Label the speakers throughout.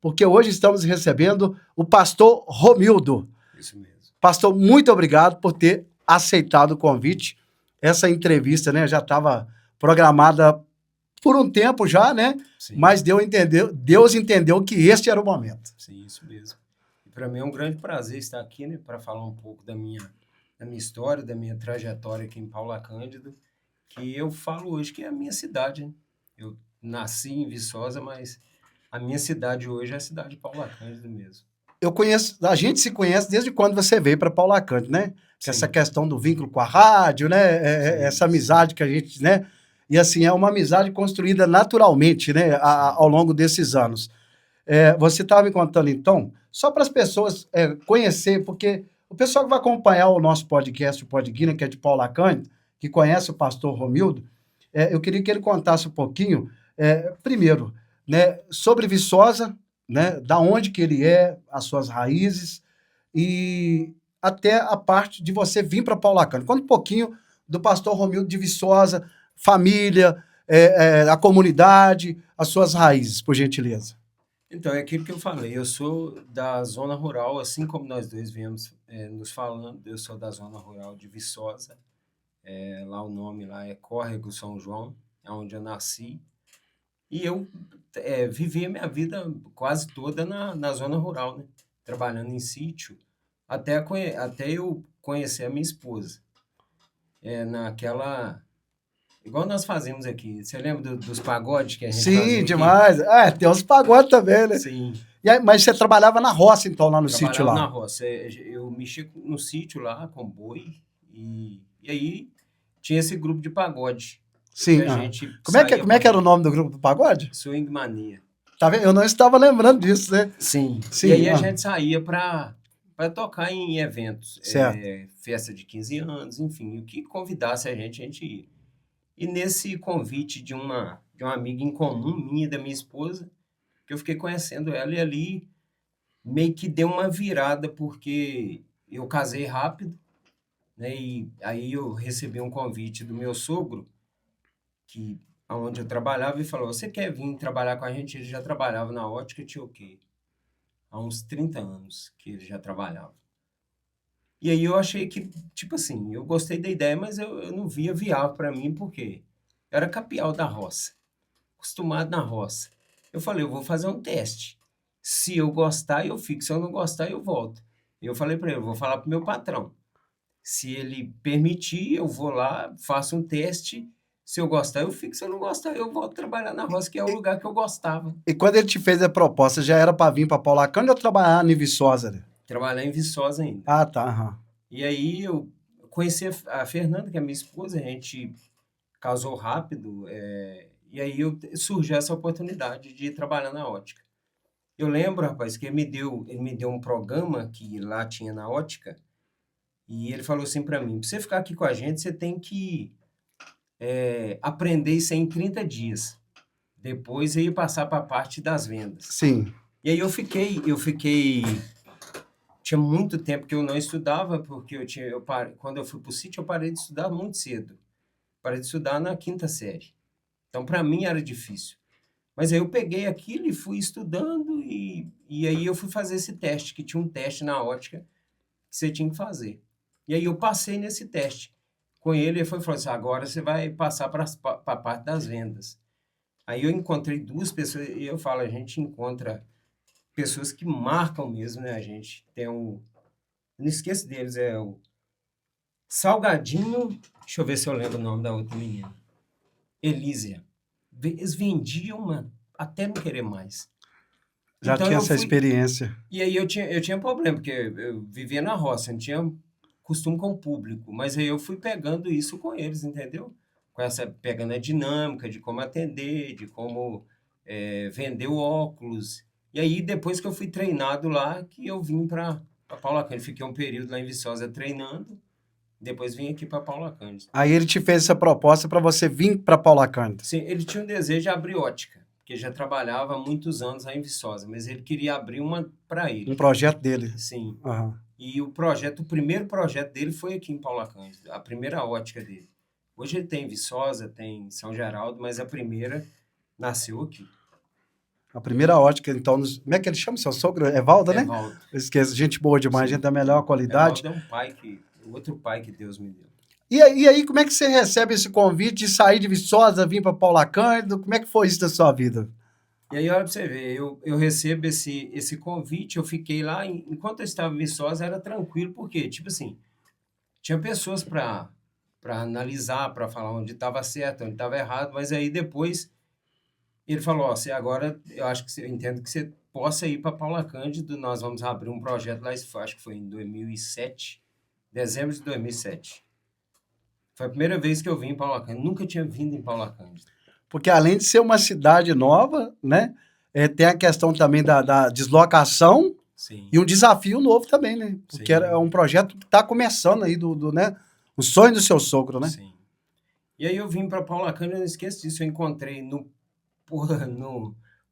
Speaker 1: porque hoje estamos recebendo o pastor Romildo.
Speaker 2: Isso mesmo.
Speaker 1: Pastor, muito obrigado por ter aceitado o convite. Essa entrevista, né, já estava programada por um tempo já, né?
Speaker 2: Sim.
Speaker 1: Mas Deus entendeu que este era o momento.
Speaker 2: Sim, isso mesmo. E para mim é um grande prazer estar aqui, né, para falar um pouco da minha história, da minha trajetória aqui em Paula Cândido, que eu falo hoje que é a minha cidade, né? Eu nasci em Viçosa, mas a minha cidade hoje é a cidade de Paula Cândido mesmo.
Speaker 1: A gente se conhece desde quando você veio para Paula Cândido, né?
Speaker 2: Sim.
Speaker 1: Essa questão do vínculo com a rádio, né?
Speaker 2: Sim,
Speaker 1: essa amizade que a gente, né? E assim, é uma amizade construída naturalmente, né? Ao longo desses anos. Você estava me contando, então, só para as pessoas conhecer, porque o pessoal que vai acompanhar o nosso podcast, o Podguina, que é de Paula Cândido, que conhece o pastor Romildo, eu queria que ele contasse um pouquinho, primeiro, né, sobre Viçosa, né, da onde que ele é, as suas raízes, e até a parte de você vir para Paula Cândido. Conta um pouquinho do pastor Romildo de Viçosa, família, a comunidade, as suas raízes, por gentileza.
Speaker 2: Então, é aquilo que eu falei, eu sou da zona rural, assim como nós dois viemos nos falando, eu sou da zona rural de Viçosa, lá o nome lá é Córrego São João, é onde eu nasci, e eu vivi a minha vida quase toda na zona rural, né? Trabalhando em sítio, até eu conhecer a minha esposa, naquela... Igual nós fazemos aqui, você lembra dos pagodes que a gente fazia
Speaker 1: Sim,
Speaker 2: aqui?
Speaker 1: demais. Tem uns pagodes também, né?
Speaker 2: Sim.
Speaker 1: E aí, mas você trabalhava na roça, então, lá no sítio lá?
Speaker 2: Trabalhava na roça. Eu mexia no sítio lá, com boi, e aí tinha esse grupo de pagode.
Speaker 1: Sim.
Speaker 2: Que a gente
Speaker 1: Como é que era o nome do grupo do pagode?
Speaker 2: Swing Mania.
Speaker 1: Tá vendo? Eu não estava lembrando disso, né?
Speaker 2: Sim.
Speaker 1: Sim.
Speaker 2: E aí a gente saía para tocar em eventos.
Speaker 1: Certo.
Speaker 2: Festa de 15 anos, enfim. O que convidasse a gente ia. E nesse convite de uma amiga em comum, minha e da minha esposa, que eu fiquei conhecendo ela, e ali meio que deu uma virada, porque eu casei rápido, né? E aí eu recebi um convite do meu sogro, onde eu trabalhava, e falou: você quer vir trabalhar com a gente? Ele já trabalhava na ótica, tinha o quê? Há uns 30 anos que ele já trabalhava. E aí eu achei que, tipo assim, eu gostei da ideia, mas eu não via viável para mim, porque eu era capial da roça, acostumado na roça. Eu falei: eu vou fazer um teste. Se eu gostar, eu fico. Se eu não gostar, eu volto. E eu falei para ele: eu vou falar pro meu patrão. Se ele permitir, eu vou lá, faço um teste. Se eu gostar, eu fico. Se eu não gostar, eu volto trabalhar na roça, que é o lugar que eu gostava.
Speaker 1: E quando ele te fez a proposta, já era para vir para Paula Cândido ou trabalhar em Viçosa? Né?
Speaker 2: Trabalhar em Viçosa ainda.
Speaker 1: Ah, tá.
Speaker 2: E aí eu conheci a Fernanda, que é minha esposa, a gente casou rápido, e aí surgiu essa oportunidade de trabalhar na ótica. Eu lembro, rapaz, que ele me deu um programa que lá tinha na ótica, e ele falou assim para mim: pra você ficar aqui com a gente, você tem que aprender isso em 30 dias. Depois eu ia passar para a parte das vendas.
Speaker 1: Sim.
Speaker 2: E aí eu fiquei... Tinha muito tempo que eu não estudava, porque quando eu fui para o sítio, eu parei de estudar muito cedo. Parei de estudar na 5ª série. Então, para mim, era difícil. Mas aí eu peguei aquilo e fui estudando, e aí eu fui fazer esse teste, que tinha um teste na ótica que você tinha que fazer. E aí eu passei nesse teste com ele, e ele falou assim: agora você vai passar para a parte das vendas. Aí eu encontrei 2 pessoas, e eu falo, a gente encontra pessoas que marcam mesmo, né? A gente tem não esqueço deles, é o Salgadinho, deixa eu ver se eu lembro o nome da outra menina. Elísia. Eles vendiam até não querer mais.
Speaker 1: Já
Speaker 2: então
Speaker 1: tinha essa experiência.
Speaker 2: E aí eu tinha problema, porque eu vivia na roça, não tinha costume com o público, mas aí eu fui pegando isso com eles, entendeu? Pegando a dinâmica de como atender, de como vender o óculos. E aí, depois que eu fui treinado lá, que eu vim para Paula Cândido. Fiquei um período lá em Viçosa treinando, depois vim aqui para Paula Cândido.
Speaker 1: Aí ele te fez essa proposta para você vir para Paula Cândido.
Speaker 2: Sim, ele tinha um desejo de abrir ótica, porque já trabalhava há muitos anos lá em Viçosa, mas ele queria abrir uma para ele.
Speaker 1: Um projeto dele.
Speaker 2: Sim.
Speaker 1: Uhum.
Speaker 2: E o primeiro projeto dele foi aqui em Paula Cândido, a primeira ótica dele. Hoje ele tem Viçosa, tem São Geraldo, mas a primeira nasceu aqui.
Speaker 1: A primeira ótica, então, como é que ele chama? Seu sogro? Evaldo, né?
Speaker 2: Evaldo.
Speaker 1: Eu esqueço, gente boa demais,
Speaker 2: Sim.
Speaker 1: gente da melhor qualidade.
Speaker 2: Evaldo é outro pai que Deus me deu.
Speaker 1: E aí, como é que você recebe esse convite de sair de Viçosa, vir para Paula Cândido? Como é que foi isso da sua vida?
Speaker 2: E aí, olha para você ver, eu recebo esse convite, eu fiquei lá, enquanto eu estava em Viçosa, era tranquilo, porque, tipo assim, tinha pessoas para analisar, para falar onde estava certo, onde estava errado, mas aí depois ele falou, ó, você agora, eu entendo que você possa ir para Paula Cândido, nós vamos abrir um projeto lá, acho que foi em 2007, dezembro de 2007. Foi a primeira vez que eu vim em Paula Cândido, nunca tinha vindo em Paula Cândido.
Speaker 1: Porque além de ser uma cidade nova, né, tem a questão também da deslocação. Sim. E um desafio novo também, né? Porque é um projeto que está começando aí, né? O sonho do seu sogro, né?
Speaker 2: Sim. E aí eu vim para Paula Cândido, eu não esqueço disso, eu encontrei no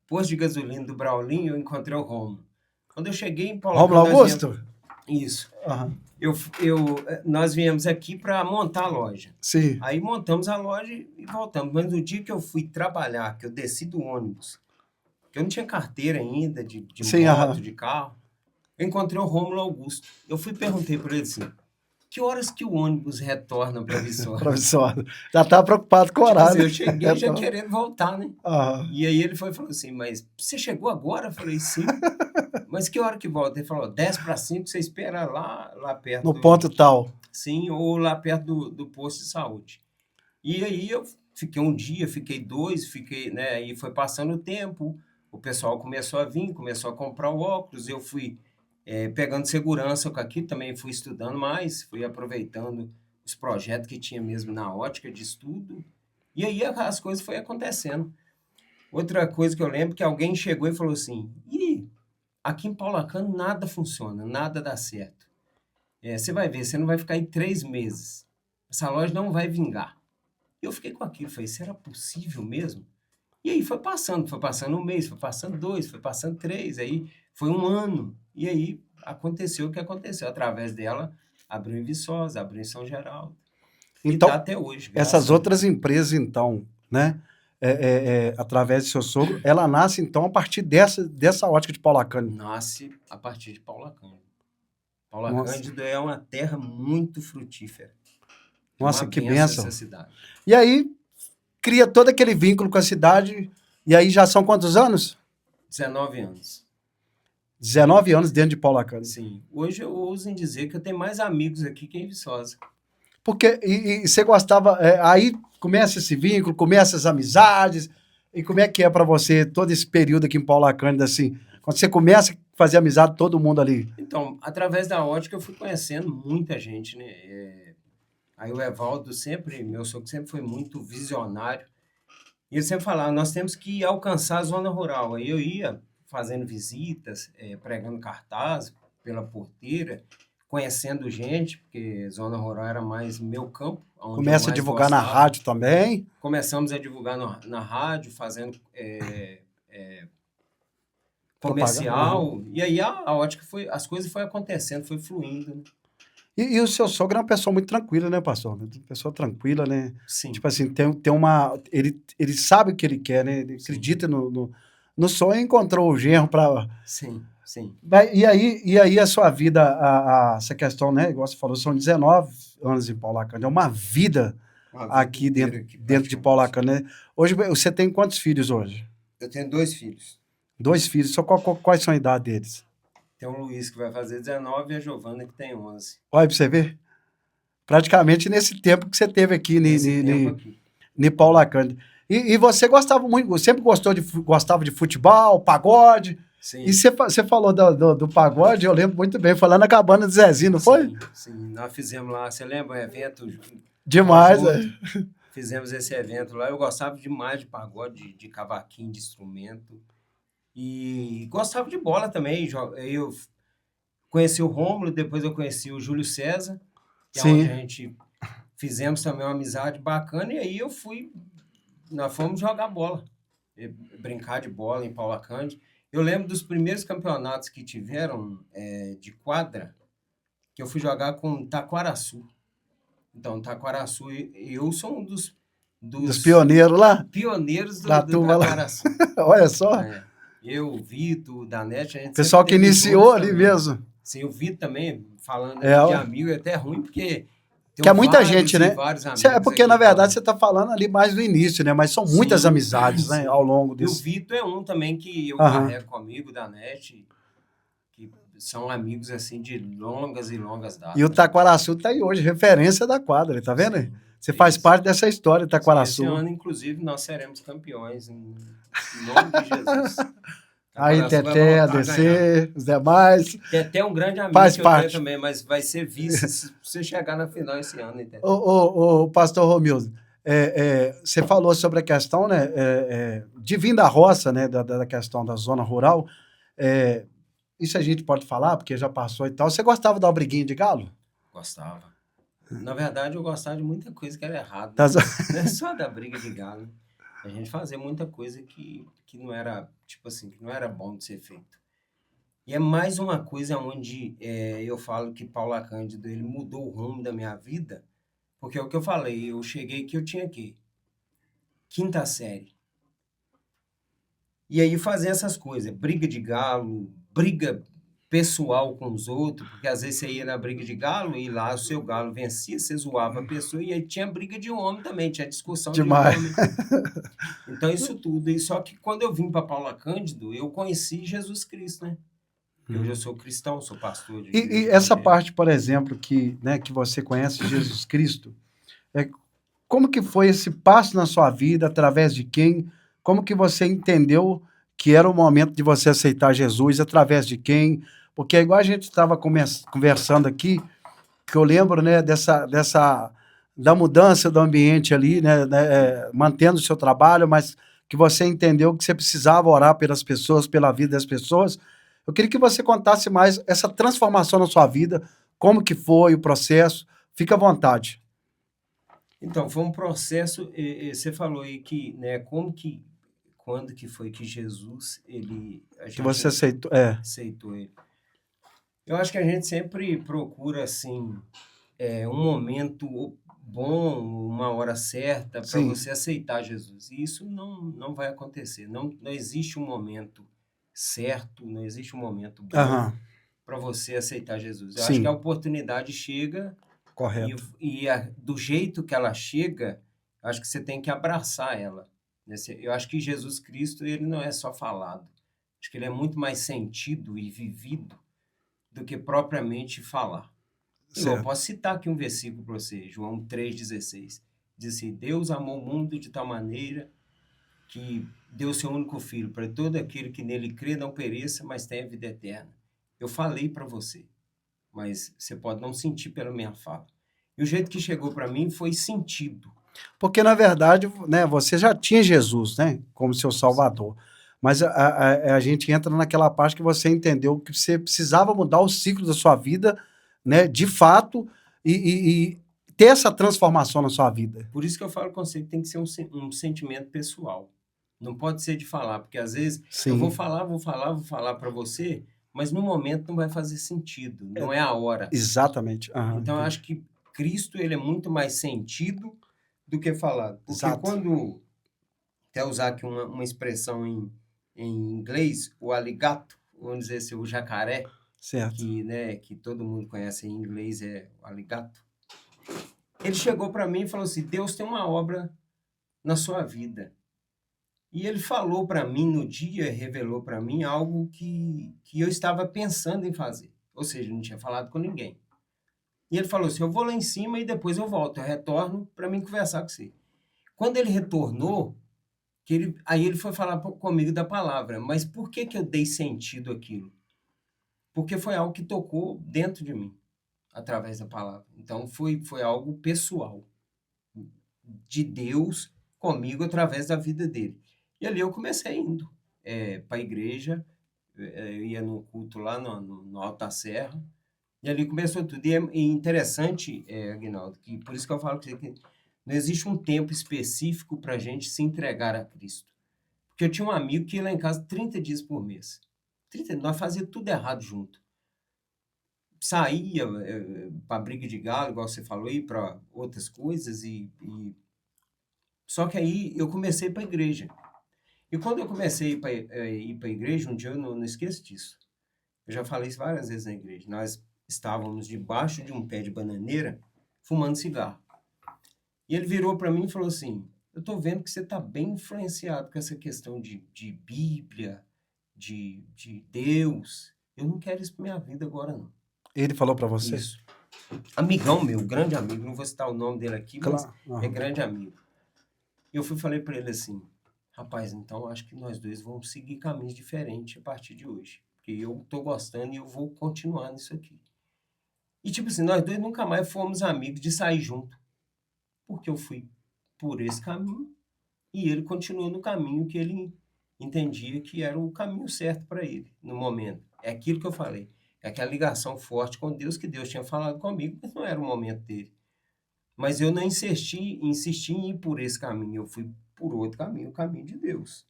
Speaker 2: posto de gasolina do Braulinho, eu encontrei o Romulo. Quando eu cheguei em Paula
Speaker 1: Cândido... Romulo Augusto?
Speaker 2: Isso. Nós viemos aqui para montar a loja.
Speaker 1: Sim.
Speaker 2: Aí montamos a loja e voltamos. Mas no dia que eu fui trabalhar, que eu desci do ônibus, que eu não tinha carteira ainda de moto, de carro, eu encontrei o Romulo Augusto. Eu perguntei para ele assim, que horas que o ônibus retorna para Viçosa?
Speaker 1: Para Viçosa. Já estava preocupado com o horário.
Speaker 2: Eu cheguei já querendo voltar, né? E aí ele falou assim, mas você chegou agora? Eu falei, sim. Mas que hora que volta? Ele falou, 10:05, você espera lá perto.
Speaker 1: No ponto tal.
Speaker 2: Sim, ou lá perto do posto de saúde. E aí eu fiquei um dia, fiquei 2, né? Aí foi passando o tempo, o pessoal começou a vir, começou a comprar o óculos, eu fui pegando segurança com aquilo, também fui estudando mais, fui aproveitando os projetos que tinha mesmo na ótica de estudo, e aí as coisas foram acontecendo. Outra coisa que eu lembro que alguém chegou e falou assim, aqui em Paula Cândido nada funciona, nada dá certo. Você vai ver, você não vai ficar aí 3 meses. Essa loja não vai vingar. E eu fiquei com aquilo, falei, será possível mesmo? E aí foi passando 1 mês, foi passando 2, foi passando 3, aí foi 1 ano. E aí aconteceu o que aconteceu. Através dela, abriu em Viçosa, abriu em São Geraldo.
Speaker 1: Então,
Speaker 2: e tá até hoje.
Speaker 1: Essas outras empresas, então, né? Através do seu sogro, ela nasce, então, a partir dessa ótica de Paula Cândido.
Speaker 2: Nasce a partir de Paula Cândido. Paula Cândido é uma terra muito frutífera.
Speaker 1: Nossa, que bênção.
Speaker 2: Essa cidade.
Speaker 1: E aí, cria todo aquele vínculo com a cidade, e aí já são quantos anos?
Speaker 2: 19 anos.
Speaker 1: 19 anos dentro de Paula Cândido.
Speaker 2: Sim. Hoje eu ouso em dizer que eu tenho mais amigos aqui que em Viçosa.
Speaker 1: Porque, e você gostava, aí começa esse vínculo, começa as amizades, e como é que é para você todo esse período aqui em Paula Cândido, assim, quando você começa a fazer amizade todo mundo ali?
Speaker 2: Então, através da ótica eu fui conhecendo muita gente, né? Aí o Evaldo meu sogro sempre foi muito visionário, e ele sempre falava, nós temos que alcançar a zona rural. Aí eu ia fazendo visitas, pregando cartaz pela porteira, conhecendo gente, porque zona rural era mais meu campo.
Speaker 1: Começa a divulgar na rádio também?
Speaker 2: Começamos a divulgar na rádio, fazendo comercial, e aí a ótica as coisas foram acontecendo, foi fluindo, né?
Speaker 1: E o seu sogro é uma pessoa muito tranquila, né, pastor? Uma pessoa tranquila, né?
Speaker 2: Sim.
Speaker 1: Tipo assim, tem uma... Ele sabe o que ele quer, né? Ele acredita no sonho e encontrou o genro para...
Speaker 2: Sim.
Speaker 1: E aí a sua vida, essa questão, né? Igual você falou, são 19 anos em Paula Cândido. É uma vida aqui dentro de Paula Cândido, né? Hoje, você tem quantos filhos hoje?
Speaker 2: Eu tenho 2 filhos.
Speaker 1: 2 filhos. Só quais são a idade deles?
Speaker 2: Tem o Luiz, que vai fazer 19, e a Giovana, que tem 11.
Speaker 1: Olha para você ver. Praticamente nesse tempo que você teve aqui em Paula Cândido. E você gostava muito, sempre gostava de futebol, pagode.
Speaker 2: Sim.
Speaker 1: E você falou do pagode, eu lembro muito bem, foi lá na cabana do Zezinho, não foi?
Speaker 2: Sim, nós fizemos lá, você lembra o evento?
Speaker 1: Demais,
Speaker 2: Fizemos esse evento lá, eu gostava demais de pagode, de cavaquinho, de instrumento. E gostava de bola também. Eu conheci o Rômulo, depois eu conheci o Júlio César, que é onde a gente fizemos também uma amizade bacana, e aí nós fomos jogar bola, brincar de bola em Paula Cândido. Eu lembro dos primeiros campeonatos que tiveram de quadra, que eu fui jogar com Taquaraçu. Então, Taquaraçu, eu sou um dos
Speaker 1: pioneiros lá?
Speaker 2: Pioneiros do Taquaraçu.
Speaker 1: Olha só.
Speaker 2: Eu, o Vitor, o Danete, a gente sempre
Speaker 1: Pessoal que
Speaker 2: teve
Speaker 1: iniciou
Speaker 2: juntos
Speaker 1: ali
Speaker 2: também.
Speaker 1: mesmo.
Speaker 2: Sim, o Vitor também, falando
Speaker 1: É,
Speaker 2: aqui de
Speaker 1: ué.
Speaker 2: amigo, é até ruim, porque
Speaker 1: Que
Speaker 2: tenho
Speaker 1: é muita gente,
Speaker 2: vários e
Speaker 1: né?
Speaker 2: vários
Speaker 1: É
Speaker 2: amigos
Speaker 1: porque, na
Speaker 2: aqui
Speaker 1: verdade, você
Speaker 2: falando.
Speaker 1: está falando ali mais do início, né? Mas são muitas
Speaker 2: Sim,
Speaker 1: amizades, né? Ao
Speaker 2: sim.
Speaker 1: longo
Speaker 2: E o
Speaker 1: desse.
Speaker 2: Vitor é um também que eu
Speaker 1: Aham.
Speaker 2: carrego comigo, da NET, que são amigos assim de longas e longas
Speaker 1: E o
Speaker 2: datas, né?
Speaker 1: Taquaraçu tá aí hoje, referência da quadra, tá vendo?
Speaker 2: Sim,
Speaker 1: Você
Speaker 2: é
Speaker 1: faz
Speaker 2: isso.
Speaker 1: parte dessa história,
Speaker 2: Sim, esse
Speaker 1: Taquaraçu.
Speaker 2: ano, inclusive, nós seremos campeões, em nome de Jesus.
Speaker 1: Aí,
Speaker 2: Taquaraçu vai
Speaker 1: Teté,
Speaker 2: voltar a ganhar.
Speaker 1: ADC, os demais.
Speaker 2: Tem até um grande amigo
Speaker 1: Faz
Speaker 2: que eu tenho
Speaker 1: parte.
Speaker 2: também, mas vai ser vice se você chegar na final esse ano,
Speaker 1: Ô,
Speaker 2: entendeu?
Speaker 1: pastor Romildo, você falou sobre a questão, né, de vir da roça, né, da questão da zona rural. É, isso a gente pode falar, porque já passou e tal. Você gostava da briguinha de galo?
Speaker 2: Gostava. Na verdade, eu gostava de muita coisa que era errado,
Speaker 1: Das-
Speaker 2: né? Não é só da briga de galo, né? A gente fazia muita coisa que não era, tipo assim, que não era bom de ser feito. E é mais uma coisa onde eu falo que Paula Cândido, ele mudou o rumo da minha vida, porque é o que eu falei, eu cheguei que eu tinha aqui, quinta série. E aí fazer essas coisas, briga de galo, briga pessoal com os outros, porque às vezes você ia na briga de galo e lá o seu galo vencia, você zoava a pessoa, e aí tinha briga de homem também, tinha discussão de
Speaker 1: Demais.
Speaker 2: homem. Então isso tudo. E só que quando eu vim para Paula Cândido, eu conheci Jesus Cristo, né? Porque hoje eu sou cristão, sou pastor de
Speaker 1: E
Speaker 2: igreja
Speaker 1: essa
Speaker 2: evangélica.
Speaker 1: parte, por exemplo, que, né, que você conhece Jesus Cristo, é, como que foi esse passo na sua vida, através de quem? Como que você entendeu que era o momento de você aceitar Jesus, através de quem? Porque é igual a gente estava conversando aqui, que eu lembro, né, da mudança do ambiente ali, né, mantendo o seu trabalho, mas que você entendeu que você precisava orar pelas pessoas, pela vida das pessoas. Eu queria que você contasse mais essa transformação na sua vida, como que foi o processo. Fica à vontade.
Speaker 2: Então, foi um processo, você falou aí que, né, quando que foi que Jesus, a
Speaker 1: Que você
Speaker 2: gente
Speaker 1: aceitou.
Speaker 2: aceitou ele? Eu acho que a gente sempre procura, assim, um momento bom, uma hora certa para
Speaker 1: Sim.
Speaker 2: você aceitar Jesus. E isso não vai acontecer. Não existe um momento certo, não existe um momento bom
Speaker 1: Aham.
Speaker 2: para você aceitar Jesus. Eu acho que a
Speaker 1: Sim.
Speaker 2: oportunidade chega e,
Speaker 1: Correto.
Speaker 2: do jeito que ela chega, eu acho que você tem que abraçar ela. Né? Eu acho que Jesus Cristo, ele não é só falado. Acho que ele é muito mais sentido e vivido do que propriamente falar. Igual, eu
Speaker 1: Certo.
Speaker 2: posso citar aqui um versículo para você, João 3,16. Diz assim: Deus amou o mundo de tal maneira que deu seu único filho, para todo aquele que nele crê não pereça, mas tenha vida eterna. Eu falei para você, mas você pode não sentir pela minha fala. E o jeito que chegou para mim foi sentido.
Speaker 1: Porque, na verdade, né, você já tinha Jesus, né, como seu Salvador. Mas a gente entra naquela parte que você entendeu que você precisava mudar o ciclo da sua vida, né, de fato, e ter essa transformação na sua vida.
Speaker 2: Por isso que eu falo com você que tem que ser um sentimento pessoal. Não pode ser de falar, porque às vezes eu
Speaker 1: Sim,
Speaker 2: vou falar para você, mas no momento não vai fazer sentido, não é a hora.
Speaker 1: exatamente. Aham,
Speaker 2: Então, eu acho
Speaker 1: entendi.
Speaker 2: que Cristo ele é muito mais sentido do que falado. Porque
Speaker 1: Exato.
Speaker 2: quando, até usar aqui uma expressão em inglês, o aligato, vamos dizer assim, o jacaré,
Speaker 1: Certo.
Speaker 2: que todo mundo conhece em inglês é o aligato. Ele chegou para mim e falou assim: Deus tem uma obra na sua vida. E ele falou para mim no dia, revelou para mim algo que eu estava pensando em fazer. Ou seja, não tinha falado com ninguém. E ele falou assim: eu vou lá em cima e depois eu volto, eu retorno para mim conversar com você. Quando ele retornou, aí ele foi falar comigo da palavra. Mas por que eu dei sentido àquilo? Porque foi algo que tocou dentro de mim, através da palavra. Então foi algo pessoal, de Deus comigo através da vida dele. E ali eu comecei indo para a igreja, eu ia no culto lá no Alto da Serra, e ali começou tudo. E é interessante, Aguinaldo, que por isso que eu falo que não existe um tempo específico para a gente se entregar a Cristo. Porque eu tinha um amigo que ia lá em casa 30 dias por mês. 30, nós fazíamos tudo errado junto. Saía para briga de galo, igual você falou, e para outras coisas. Só que aí eu comecei para a igreja. E quando eu comecei a ir para a igreja, um dia eu não esqueço disso. Eu já falei isso várias vezes na igreja. Nós estávamos debaixo de um pé de bananeira, fumando cigarro. E ele virou para mim e falou assim: eu estou vendo que você está bem influenciado com essa questão de Bíblia, de Deus. Eu não quero isso para minha vida agora, não.
Speaker 1: Ele falou para você?
Speaker 2: Isso. Amigão meu, grande amigo, não vou citar o nome dele aqui, mas
Speaker 1: Claro.
Speaker 2: é grande amigo. E eu falei para ele assim: rapaz, então acho que nós dois vamos seguir caminhos diferentes a partir de hoje. Porque eu estou gostando e eu vou continuar nisso aqui. E tipo assim, nós dois nunca mais fomos amigos de sair junto. Porque eu fui por esse caminho e ele continuou no caminho que ele entendia que era o caminho certo para ele no momento. É aquilo que eu falei. É aquela ligação forte com Deus que Deus tinha falado comigo, mas não era o momento dele. Mas eu não insisti em ir por esse caminho, eu fui por outro caminho, o caminho de Deus.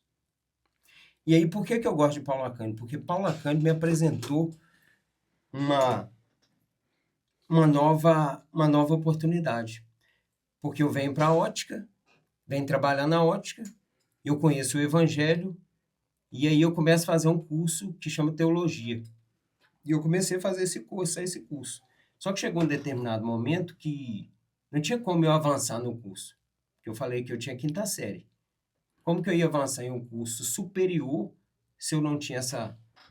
Speaker 2: E aí, por que eu gosto de Paulo Acani? Porque Paulo Acani me apresentou uma nova oportunidade. Porque eu venho para a ótica, venho trabalhar na ótica, eu conheço o Evangelho, e aí eu começo a fazer um curso que chama Teologia. E eu comecei a fazer esse curso. Só que chegou um determinado momento que não tinha como eu avançar no curso. Porque eu falei que eu tinha quinta série. Como que eu ia avançar em um curso superior se eu não tinha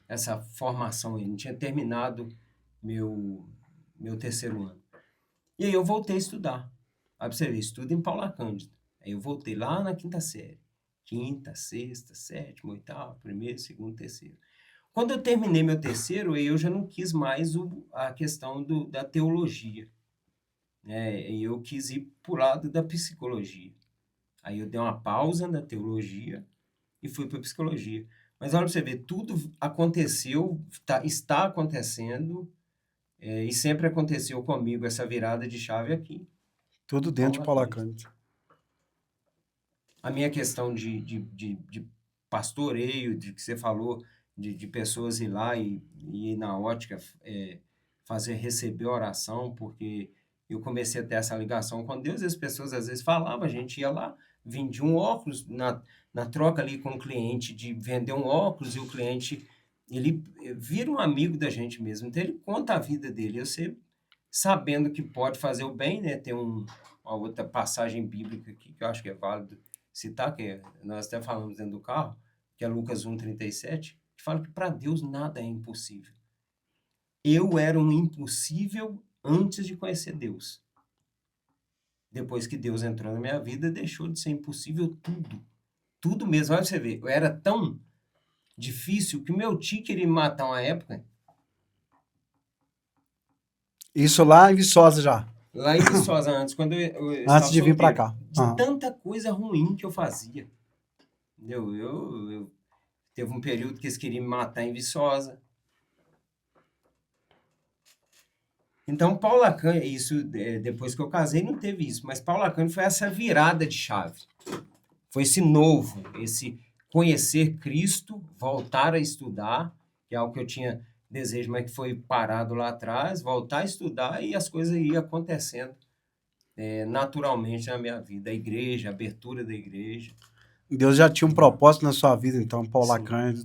Speaker 2: essa formação aí? Não tinha terminado meu terceiro ano. E aí eu voltei a estudar. Aí você vê, estudo em Paula Cândido. Aí eu voltei lá na quinta série. Quinta, sexta, sétima, oitava, primeiro, segundo, terceiro. Quando eu terminei meu terceiro, eu já não quis mais a questão da teologia. Né? Eu quis ir para o lado da psicologia. Aí eu dei uma pausa na teologia e fui para a psicologia. Mas olha para você ver, tudo aconteceu, está acontecendo, e sempre aconteceu comigo essa virada de chave aqui.
Speaker 1: Tudo dentro de Paulo Acani.
Speaker 2: A minha questão de pastoreio, de que você falou, de pessoas ir lá e ir na ótica, receber oração, porque eu comecei a ter essa ligação com Deus, e as pessoas às vezes falavam, a gente ia lá, vendia um óculos, na troca ali com o cliente, de vender um óculos, e o cliente, ele vira um amigo da gente mesmo, então ele conta a vida dele, você sabendo que pode fazer o bem, né? Tem uma outra passagem bíblica aqui que eu acho que é válido citar, que nós até falamos dentro do carro, que é Lucas 1,37, que fala que para Deus nada é impossível. Eu era um impossível antes de conhecer Deus. Depois que Deus entrou na minha vida, deixou de ser impossível tudo. Tudo mesmo. Olha você ver, eu era tão difícil que o meu tio queria me matar uma época.
Speaker 1: Isso lá em Viçosa já?
Speaker 2: Lá em Viçosa, antes, quando eu
Speaker 1: Antes de vir para cá.
Speaker 2: De tanta coisa ruim que eu fazia. Entendeu? Eu teve um período que eles queriam me matar em Viçosa. Então, Paulo Acani, isso depois que eu casei, não teve isso, mas Paulo Acani foi essa virada de chave. Foi esse novo, esse conhecer Cristo, voltar a estudar, que é algo que eu tinha desejo, mas que foi parado lá atrás, voltar a estudar e as coisas iam acontecendo naturalmente na minha vida. A igreja, a abertura da igreja.
Speaker 1: Deus já tinha um propósito na sua vida, então, Paulo Acani,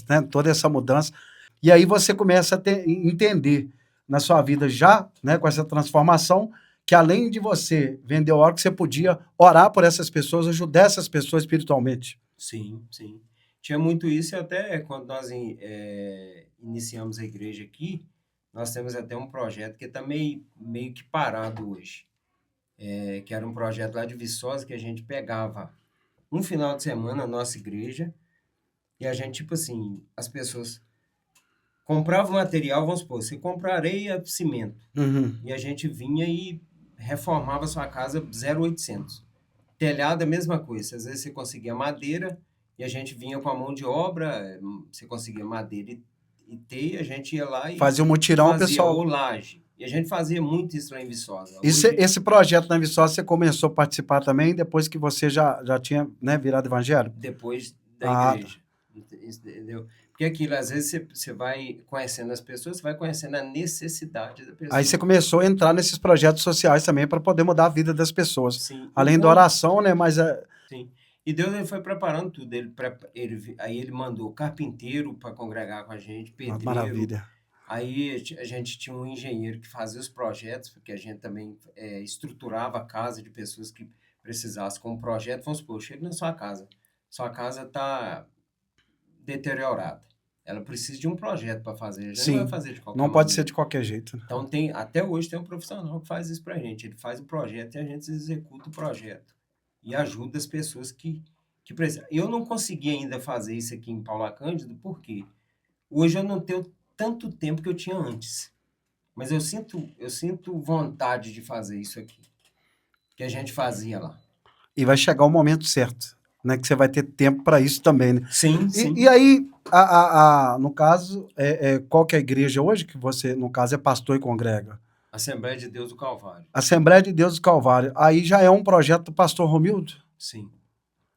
Speaker 1: né, toda essa mudança. E aí você começa a entender na sua vida já, né, com essa transformação, que além de você vender o óleo, você podia orar por essas pessoas, ajudar essas pessoas espiritualmente.
Speaker 2: Sim, sim. Tinha muito isso, e até quando nós iniciamos a igreja aqui, nós temos até um projeto que está meio que parado hoje. Que era um projeto lá de Viçosa, que a gente pegava um final de semana a nossa igreja, e a gente, tipo assim, as pessoas compravam material, vamos supor, você compra areia, cimento, e a gente vinha e reformava a sua casa 0,800. Telhado, a mesma coisa, às vezes você conseguia madeira, e a gente vinha com a mão de obra, você conseguia madeira e teia, a gente ia lá e
Speaker 1: fazia um mutirão,
Speaker 2: fazia
Speaker 1: pessoal.
Speaker 2: Ou laje. E a gente fazia muito isso lá em Viçosa.
Speaker 1: Esse projeto na Viçosa, você começou a participar também depois que você já tinha, né, virado evangélico?
Speaker 2: Depois da igreja. Entendeu? Porque aquilo, às vezes, você vai conhecendo as pessoas, você vai conhecendo a necessidade da pessoa.
Speaker 1: Aí você começou a entrar nesses projetos sociais também para poder mudar a vida das pessoas.
Speaker 2: Sim.
Speaker 1: Além da oração, né? Mas
Speaker 2: Sim. E Deus ele foi preparando tudo. Aí ele mandou carpinteiro para congregar com a gente,
Speaker 1: Ah,
Speaker 2: pedreiro.
Speaker 1: maravilha.
Speaker 2: Aí a gente tinha um engenheiro que fazia os projetos, porque a gente também estruturava a casa de pessoas que precisassem com um projeto. Vamos supor, eu chego na sua casa está deteriorada. Ela precisa de um projeto para fazer. A gente não vai
Speaker 1: Sim,
Speaker 2: fazer de qualquer
Speaker 1: não pode ser
Speaker 2: maneira.
Speaker 1: de qualquer jeito, né?
Speaker 2: Então, até hoje tem um profissional que faz isso para a gente. Ele faz o projeto e a gente executa o projeto. E ajuda as pessoas que precisam. Eu não consegui ainda fazer isso aqui em Paula Cândido, porque hoje eu não tenho tanto tempo que eu tinha antes. Mas eu sinto vontade de fazer isso aqui, que a gente fazia lá.
Speaker 1: E vai chegar o momento certo, né? Que você vai ter tempo para isso também, né?
Speaker 2: Sim,
Speaker 1: E
Speaker 2: sim.
Speaker 1: aí, no caso, qual que é a igreja hoje que você, no caso, é pastor e congrega?
Speaker 2: Assembleia de Deus do Calvário.
Speaker 1: Assembleia de Deus do Calvário. Aí já é um projeto do pastor Romildo?
Speaker 2: Sim.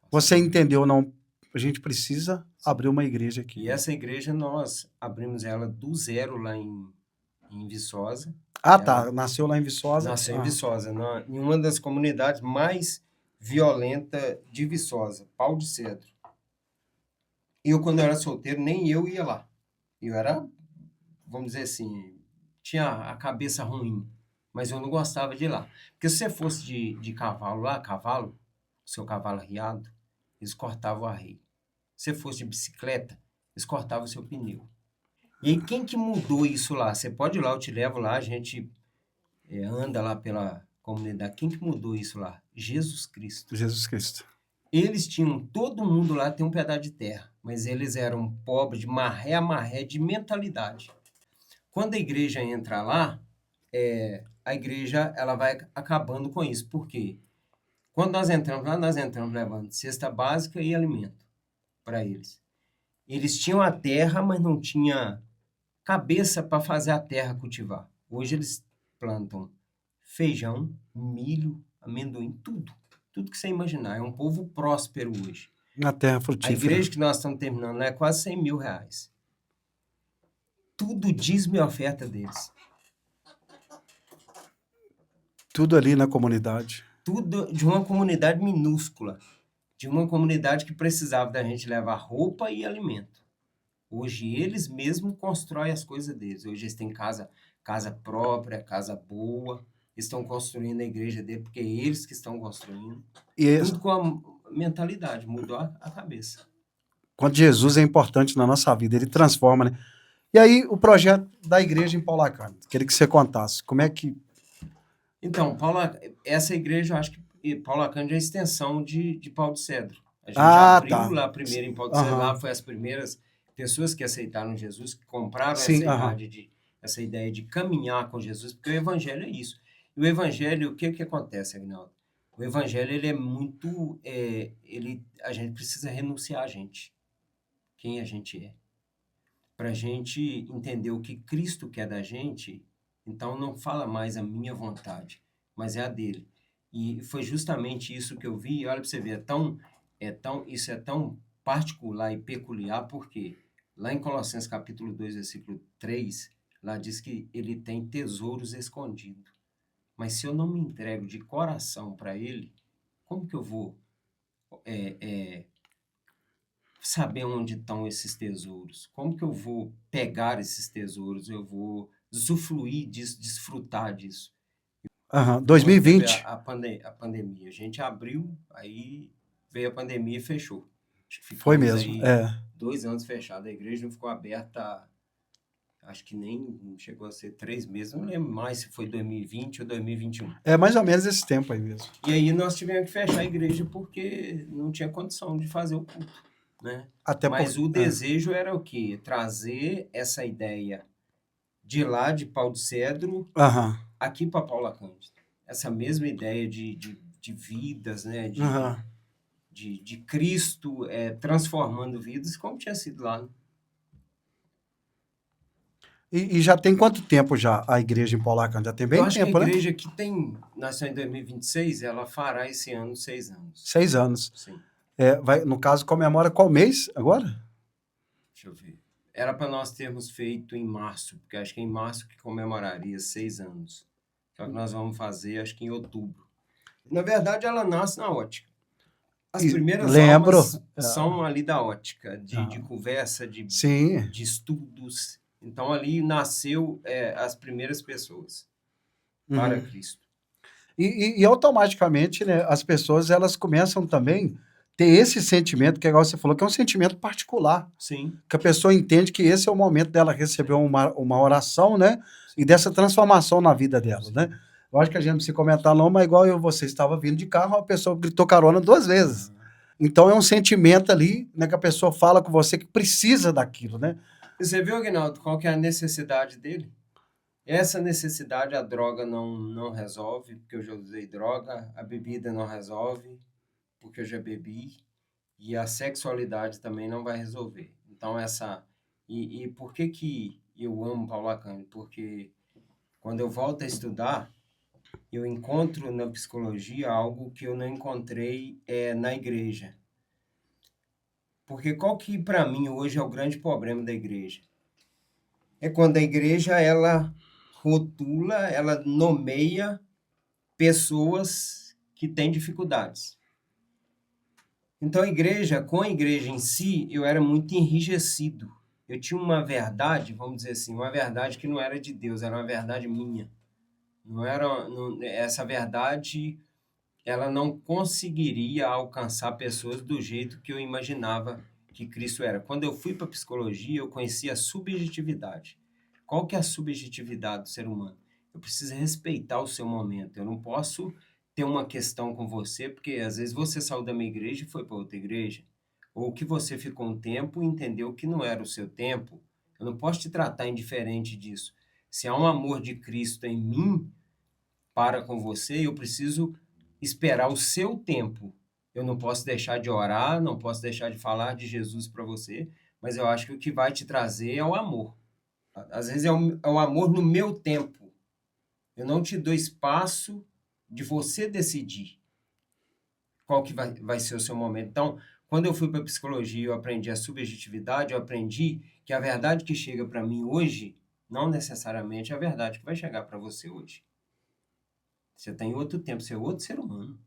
Speaker 2: Pastor
Speaker 1: Você
Speaker 2: Romildo.
Speaker 1: entendeu, não? A gente precisa
Speaker 2: Sim.
Speaker 1: abrir uma igreja aqui.
Speaker 2: E essa igreja nós abrimos ela do zero lá em Viçosa.
Speaker 1: Ah,
Speaker 2: Ela
Speaker 1: tá. Nasceu lá em Viçosa.
Speaker 2: nasceu em
Speaker 1: Ah,
Speaker 2: Viçosa, em uma das comunidades mais violentas de Viçosa, Pau de Cedro. Eu, quando eu era solteiro, nem eu ia lá. Eu era, vamos dizer assim, tinha a cabeça ruim, mas eu não gostava de ir lá. Porque se você fosse de cavalo lá, seu cavalo arriado, eles cortavam o arreio. Se você fosse de bicicleta, eles cortavam o seu pneu. E aí, quem que mudou isso lá? Você pode ir lá, eu te levo lá, a gente anda lá pela comunidade. Quem que mudou isso lá? Jesus Cristo.
Speaker 1: Jesus Cristo.
Speaker 2: Eles tinham, todo mundo lá tem um pedaço de terra, mas eles eram pobres de maré a maré de mentalidade. Quando a igreja entra lá, a igreja ela vai acabando com isso. Por quê? Quando nós entramos lá, nós entramos levando cesta básica e alimento para eles. Eles tinham a terra, mas não tinha cabeça para fazer a terra cultivar. Hoje eles plantam feijão, milho, amendoim, tudo. Tudo que você imaginar. É um povo próspero hoje.
Speaker 1: Na terra
Speaker 2: A
Speaker 1: frutífera.
Speaker 2: igreja que nós estamos terminando lá é quase 100 mil reais. Tudo dízimo e oferta deles.
Speaker 1: Tudo ali na comunidade.
Speaker 2: Tudo de uma comunidade minúscula. De uma comunidade que precisava da gente levar roupa e alimento. Hoje eles mesmos constroem as coisas deles. Hoje eles têm casa própria, casa boa. Estão construindo a igreja dele, porque é eles que estão construindo.
Speaker 1: E
Speaker 2: Tudo com a mentalidade, mudou a cabeça.
Speaker 1: quando Jesus é importante na nossa vida, ele transforma, né? E aí, o projeto da igreja em Paulacano. Queria que você contasse. Como é que.
Speaker 2: Então, essa igreja, eu acho que Paula Cândido é a extensão de Pau de Cedro. A gente
Speaker 1: Ah,
Speaker 2: abriu
Speaker 1: tá.
Speaker 2: lá primeiro em Pau de Cedro, lá
Speaker 1: Aham.
Speaker 2: foi as primeiras pessoas que aceitaram Jesus, que compraram
Speaker 1: Sim, aham.
Speaker 2: essa ideia de caminhar com Jesus, porque o evangelho é isso. E o evangelho, o que acontece, Agnaldo? O evangelho, ele é muito, a gente precisa renunciar a gente, quem a gente é. Para a gente entender o que Cristo quer da gente, então não fala mais a minha vontade, mas é a dele. E foi justamente isso que eu vi, e olha para você ver, isso é tão particular e peculiar, porque lá em Colossenses capítulo 2, versículo 3, lá diz que ele tem tesouros escondidos. Mas se eu não me entrego de coração para ele, como que eu vou saber onde estão esses tesouros? Como que eu vou pegar esses tesouros? Eu vou usufruir disso, desfrutar disso?
Speaker 1: Aham.
Speaker 2: Quando teve
Speaker 1: 2020.
Speaker 2: a pandemia, a gente abriu, aí veio a pandemia e fechou. Acho que
Speaker 1: Foi
Speaker 2: ficamos
Speaker 1: mesmo.
Speaker 2: aí
Speaker 1: É.
Speaker 2: 2 anos fechados. A igreja não ficou aberta, acho que nem chegou a ser 3 meses. Não lembro mais se foi 2020 ou 2021.
Speaker 1: É mais ou menos esse tempo aí mesmo.
Speaker 2: E aí nós tivemos que fechar a igreja porque não tinha condição de fazer o culto, né?
Speaker 1: Até
Speaker 2: Mas
Speaker 1: porque.
Speaker 2: o desejo era o quê? Trazer essa ideia de lá de Pau de Cedro
Speaker 1: Aham.
Speaker 2: aqui para Paula Cândido. Essa mesma ideia de vidas, né?
Speaker 1: Aham.
Speaker 2: De Cristo transformando vidas, como tinha sido lá. Né?
Speaker 1: E já tem quanto tempo já a igreja em Paulacano? Já tem
Speaker 2: Eu
Speaker 1: bem
Speaker 2: acho que a
Speaker 1: tempo, né?
Speaker 2: igreja que nasceu em 2026, ela fará esse ano 6 anos.
Speaker 1: 6 anos.
Speaker 2: Sim.
Speaker 1: No caso, comemora qual mês agora?
Speaker 2: Deixa eu ver. Era para nós termos feito em março, porque acho que é em março que comemoraria 6 anos. Só que nós vamos fazer, acho que em outubro. Na verdade, ela nasce na ótica. As primeiras
Speaker 1: lembro.
Speaker 2: aulas são ali da ótica, de conversa,
Speaker 1: Sim.
Speaker 2: de estudos. Então, ali nasceu as primeiras pessoas para Cristo.
Speaker 1: E automaticamente, né, as pessoas elas começam também a ter esse sentimento, que é igual você falou, que é um sentimento particular.
Speaker 2: Sim.
Speaker 1: Que a pessoa entende que esse é o momento dela receber uma oração, né? E dessa transformação na vida dela, né? Eu acho que a gente não precisa comentar não, mas igual você estava vindo de carro, uma pessoa gritou carona 2 vezes. Então é um sentimento ali, né, que a pessoa fala com você que precisa daquilo, né?
Speaker 2: Você viu, Aguinaldo, qual que é a necessidade dele? Essa necessidade a droga não resolve, porque eu já usei droga, a bebida não resolve, porque eu já bebi, e a sexualidade também não vai resolver. Então, E por que eu amo Paulo Lacan? Porque quando eu volto a estudar, eu encontro na psicologia algo que eu não encontrei na igreja. Porque qual que, para mim, hoje é o grande problema da igreja? É quando a igreja, ela rotula, ela nomeia pessoas que têm dificuldades. Então, com a igreja em si, eu era muito enrijecido. Eu tinha uma verdade, vamos dizer assim, uma verdade que não era de Deus, era uma verdade minha. Essa verdade, ela não conseguiria alcançar pessoas do jeito que eu imaginava que Cristo era. Quando eu fui para a psicologia, eu conheci a subjetividade. Qual que é a subjetividade do ser humano? Eu preciso respeitar o seu momento. Eu não posso ter uma questão com você, porque às vezes você saiu da minha igreja e foi para outra igreja. Ou que você ficou um tempo e entendeu que não era o seu tempo. Eu não posso te tratar indiferente disso. Se há um amor de Cristo em mim para com você, eu preciso esperar o seu tempo. Eu não posso deixar de orar, não posso deixar de falar de Jesus para você, mas eu acho que o que vai te trazer é o amor. Às vezes é o amor no meu tempo. Eu não te dou espaço de você decidir qual que vai ser o seu momento. Então, quando eu fui para a psicologia, eu aprendi a subjetividade, eu aprendi que a verdade que chega para mim hoje, não necessariamente é a verdade que vai chegar para você hoje. Você tem outro tempo, você é outro ser humano.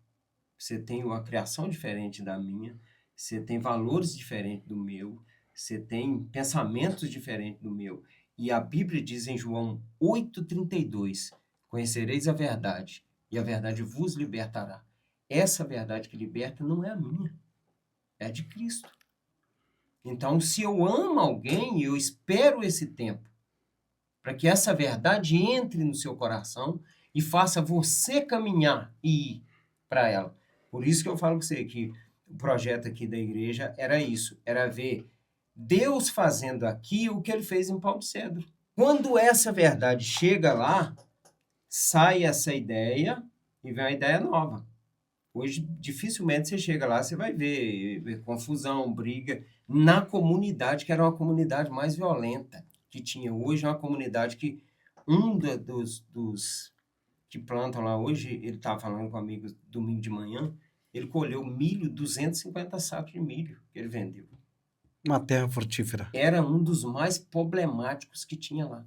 Speaker 2: Você tem uma criação diferente da minha, você tem valores diferentes do meu, você tem pensamentos diferentes do meu. E a Bíblia diz em João 8,32: conhecereis a verdade, e a verdade vos libertará. Essa verdade que liberta não é a minha, é a de Cristo. Então, se eu amo alguém, eu espero esse tempo para que essa verdade entre no seu coração e faça você caminhar e ir para ela. Por isso que eu falo com você que o projeto aqui da igreja era isso, era ver Deus fazendo aqui o que ele fez em Pau de Cedro. Quando essa verdade chega lá, sai essa ideia e vem uma ideia nova. Hoje, dificilmente você chega lá, você vai ver confusão, briga na comunidade, que era uma comunidade mais violenta que tinha. Hoje é uma comunidade que dos que plantam lá hoje, ele estava falando com amigos domingo de manhã, ele colheu milho, 250 sacos de milho que ele vendeu.
Speaker 1: Uma terra frutífera.
Speaker 2: Era um dos mais problemáticos que tinha lá.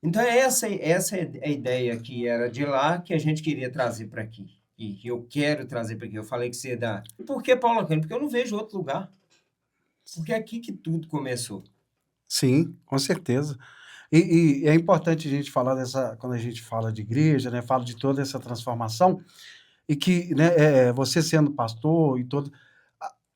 Speaker 2: Então, essa é a ideia que era de lá que a gente queria trazer para aqui. E que eu quero trazer para aqui. Eu falei que você ia dar. E por que Paulo Lacan? Porque eu não vejo outro lugar. Porque é aqui que tudo começou.
Speaker 1: Sim, com certeza. E é importante a gente falar quando a gente fala de igreja, né, fala de toda essa transformação, e que, né, você sendo pastor e todo,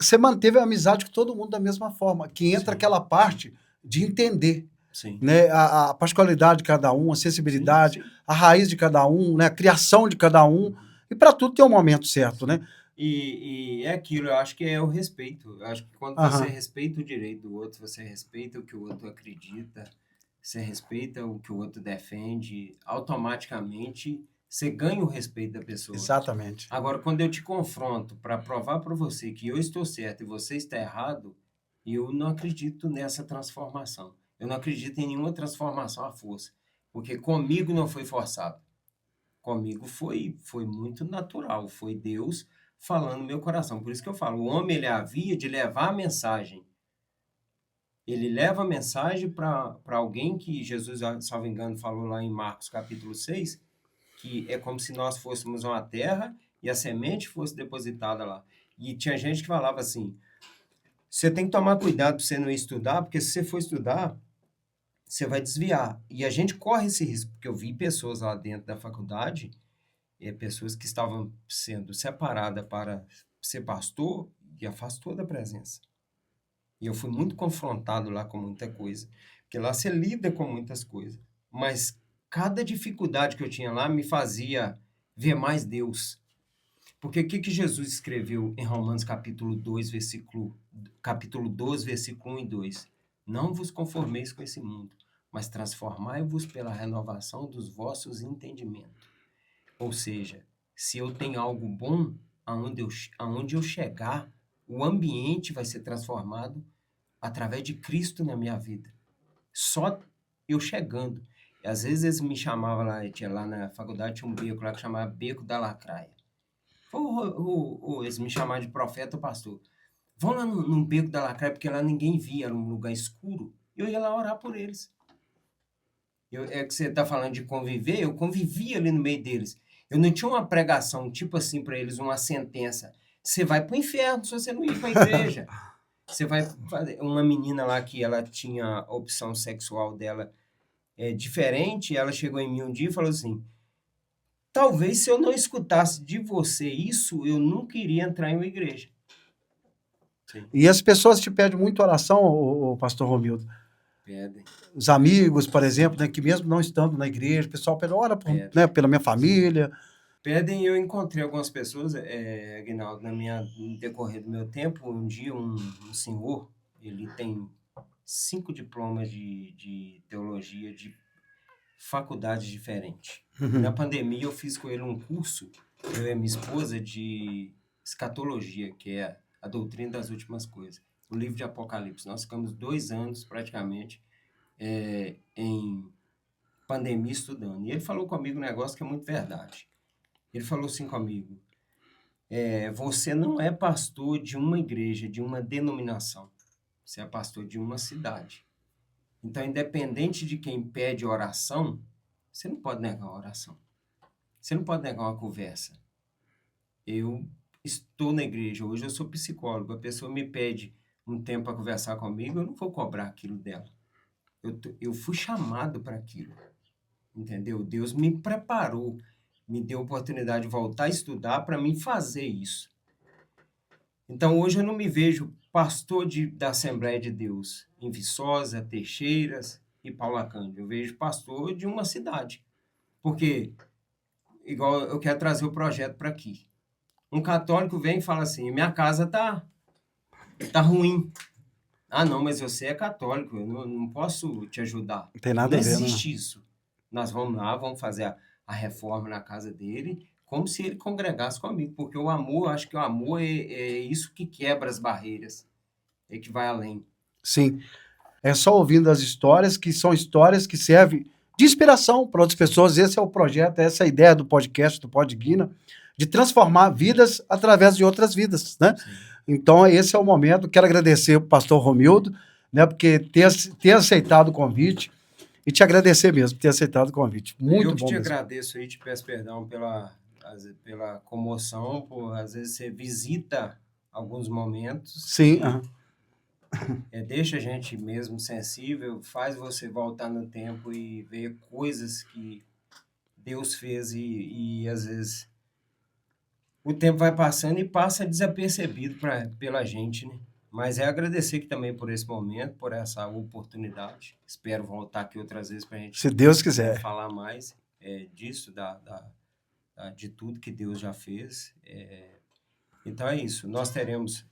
Speaker 1: você manteve a amizade com todo mundo da mesma forma, que entra
Speaker 2: Sim.
Speaker 1: aquela parte de entender,
Speaker 2: Sim.
Speaker 1: né, a particularidade de cada um, a sensibilidade,
Speaker 2: Sim.
Speaker 1: a raiz de cada um, né, a criação de cada um, e para tudo tem um momento certo, né?
Speaker 2: E é aquilo, eu acho que é o respeito. Eu acho que quando você respeita o direito do outro, você respeita o que o outro acredita, você respeita o que o outro defende, automaticamente você ganha o respeito da pessoa.
Speaker 1: Exatamente.
Speaker 2: Agora, quando eu te confronto para provar para você que eu estou certo e você está errado, eu não acredito nessa transformação. Eu não acredito em nenhuma transformação à força, porque comigo não foi forçado. Comigo foi muito natural, foi Deus falando no meu coração. Por isso que eu falo, o homem ele havia de levar a mensagem. Ele leva a mensagem para alguém que Jesus, salvo engano, falou lá em Marcos capítulo 6, que é como se nós fôssemos uma terra e a semente fosse depositada lá. E tinha gente que falava assim, você tem que tomar cuidado para você não estudar, porque se você for estudar, você vai desviar. E a gente corre esse risco, porque eu vi pessoas lá dentro da faculdade, pessoas que estavam sendo separadas para ser pastor e afastou da presença. E eu fui muito confrontado lá com muita coisa. Porque lá você lida com muitas coisas. Mas cada dificuldade que eu tinha lá me fazia ver mais Deus. Porque o que Jesus escreveu em Romanos capítulo 12, versículo 1 e 2? Não vos conformeis com esse mundo, mas transformai-vos pela renovação dos vossos entendimentos. Ou seja, se eu tenho algo bom, aonde eu chegar, o ambiente vai ser transformado através de Cristo na minha vida. Só eu chegando. E às vezes eles me chamavam lá na faculdade, tinha um beco lá que chamava Beco da Lacraia. Eles me chamavam de profeta ou pastor. Vão lá num Beco da Lacraia, porque lá ninguém via, era um lugar escuro. Eu ia lá orar por eles. É que você está falando de conviver, eu convivia ali no meio deles. Eu não tinha uma pregação, tipo assim, para eles, uma sentença. Você vai para o inferno se você não ir para a igreja. Você vai fazer. Uma menina lá que ela tinha a opção sexual dela diferente, ela chegou em mim um dia e falou assim: talvez se eu não escutasse de você isso, eu nunca iria entrar em uma igreja. Sim.
Speaker 1: E as pessoas te pedem muito oração, o pastor Romildo.
Speaker 2: Pedem.
Speaker 1: Os amigos, por exemplo, né, que mesmo não estando na igreja, o pessoal pede, ora né, pela minha família.
Speaker 2: Pedem, eu encontrei algumas pessoas, Aguinaldo, no decorrer do meu tempo, um dia um senhor, ele tem 5 diplomas de teologia de faculdades diferentes. Na pandemia eu fiz com ele um curso, eu e minha esposa, de escatologia, que é a doutrina das últimas coisas, o livro de Apocalipse. Nós ficamos 2 anos, praticamente, em pandemia estudando. E ele falou comigo um negócio que é muito verdade. Ele falou assim comigo: você não é pastor de uma igreja, de uma denominação. Você é pastor de uma cidade. Então, independente de quem pede oração, você não pode negar uma oração. Você não pode negar uma conversa. Eu estou na igreja, hoje eu sou psicólogo, a pessoa me pede um tempo para conversar comigo, eu não vou cobrar aquilo dela. Eu fui chamado para aquilo, entendeu? Deus me preparou, me deu a oportunidade de voltar a estudar para mim fazer isso. Então, hoje eu não me vejo pastor da Assembleia de Deus em Viçosa, Teixeiras e Paula Cândido. Eu vejo pastor de uma cidade. Porque, igual eu quero trazer o projeto para aqui. Um católico vem e fala assim: minha casa tá ruim. Ah, não, mas você é católico, eu não posso te ajudar.
Speaker 1: Não tem nada a ver, né?
Speaker 2: Não existe isso. Nós vamos lá, vamos fazer a reforma na casa dele, como se ele congregasse comigo, porque o amor, acho que o amor é isso que quebra as barreiras, é que vai além.
Speaker 1: Sim. É só ouvindo as histórias, que são histórias que servem de inspiração para outras pessoas. Esse é o projeto, essa é a ideia do podcast, do Podguina, de transformar vidas através de outras vidas, né? Sim. Então, esse é o momento. Quero agradecer o pastor Romildo, né, porque ter aceitado o convite, e te agradecer mesmo por ter aceitado o convite. Muito bom. Eu que te
Speaker 2: agradeço aí, te peço perdão pela comoção, por às vezes você visita alguns momentos.
Speaker 1: Sim.
Speaker 2: Deixa a gente mesmo sensível, faz você voltar no tempo e ver coisas que Deus fez e às vezes o tempo vai passando e passa desapercebido pela gente, né? Mas agradecer aqui também por esse momento, por essa oportunidade. Espero voltar aqui outras vezes para a gente,
Speaker 1: se Deus quiser,
Speaker 2: falar mais disso, de tudo que Deus já fez. Então é isso. Nós teremos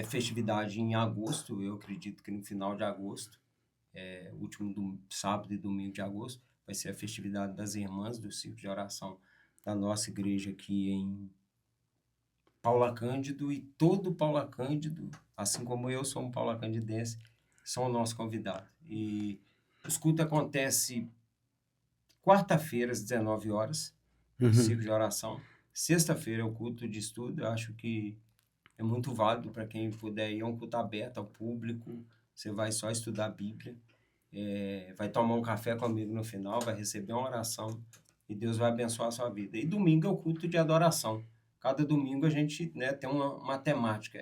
Speaker 2: festividade em agosto, eu acredito que no final de agosto, último sábado e domingo de agosto, vai ser a festividade das irmãs do Círculo de Oração da nossa igreja aqui em Paula Cândido, e todo Paula Cândido, assim como eu sou um Paula Candidense, são o nosso convidado. E os cultos acontecem quarta-feira, às 19 horas, Círculo de Oração. Sexta-feira é o culto de estudo, eu acho que é muito válido para quem puder ir. É um culto aberto ao público, você vai só estudar a Bíblia, vai tomar um café comigo no final, vai receber uma oração e Deus vai abençoar a sua vida. E domingo é o culto de adoração, cada domingo a gente, né, tem uma temática.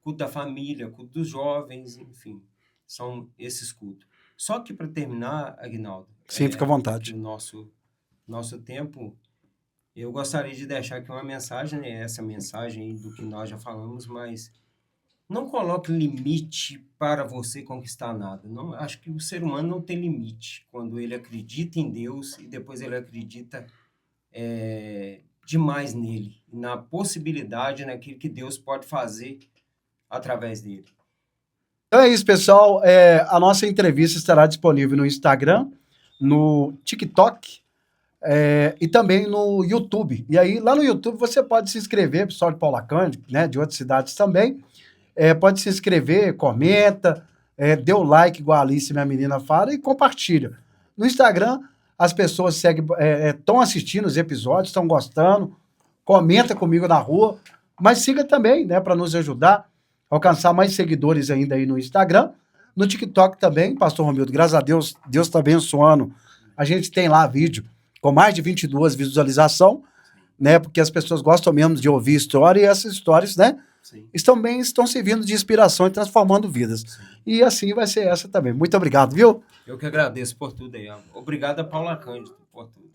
Speaker 2: Culto da família, culto dos jovens, enfim, são esses cultos. Só que para terminar, Aguinaldo,
Speaker 1: Sim, fica à
Speaker 2: aqui
Speaker 1: vontade.
Speaker 2: o nosso tempo, eu gostaria de deixar aqui uma mensagem, né, essa mensagem aí do que nós já falamos, mas não coloque limite para você conquistar nada. Não, acho que o ser humano não tem limite quando ele acredita em Deus e depois ele acredita demais nele, na possibilidade, naquilo que Deus pode fazer através dele.
Speaker 1: Então é isso, pessoal. A nossa entrevista estará disponível no Instagram, no TikTok, e também no YouTube. E aí, lá no YouTube, você pode se inscrever, pessoal de Paula Cândido, né, de outras cidades também. Pode se inscrever, comenta, dê o like, igual a Alice, minha menina, fala, e compartilha. No Instagram, as pessoas estão assistindo os episódios, estão gostando, comenta comigo na rua, mas siga também, né, para nos ajudar a alcançar mais seguidores ainda aí no Instagram. No TikTok também, Pastor Romildo, graças a Deus, Deus está abençoando. A gente tem lá vídeo com mais de 22 visualizações, né, porque as pessoas gostam mesmo de ouvir história, e essas histórias, né, estão servindo de inspiração e transformando vidas. Sim. E assim vai ser essa também. Muito obrigado, viu?
Speaker 2: Eu que agradeço por tudo aí. Obrigado a Paula Cândido por tudo.